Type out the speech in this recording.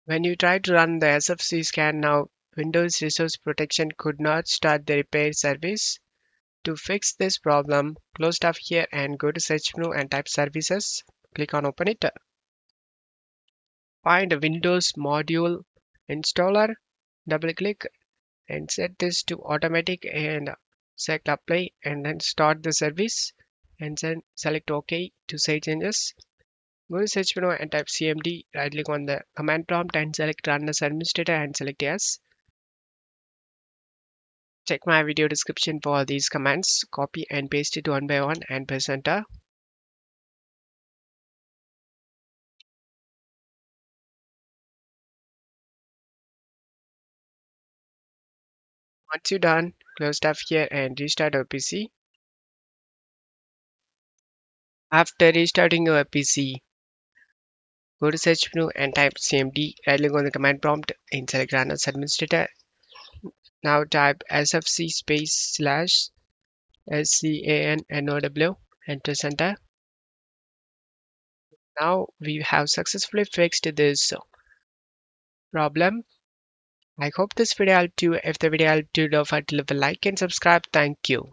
When you try to run the SFC scan now, Windows Resource Protection could not start the repair service. To fix this problem, close Tab here and go to search menu and type services. Click on open it. Find a Windows module installer. Double click and set this to automatic and select apply and then start the service and then select OK to save changes. Go to search menu and type cmd, right click on the command prompt and select run as administrator and select yes. Check my video description for these commands, copy and paste it one by one and press enter. Once you're done, close Tab here and restart your PC. After restarting your PC, go to search menu and type cmd, right click on the command prompt and select run as administrator. Now type sfc space slash scannow and press enter. Now we have successfully fixed this problem. I hope this video helped you. If the video helped you, don't forget to leave a like and subscribe. Thank you.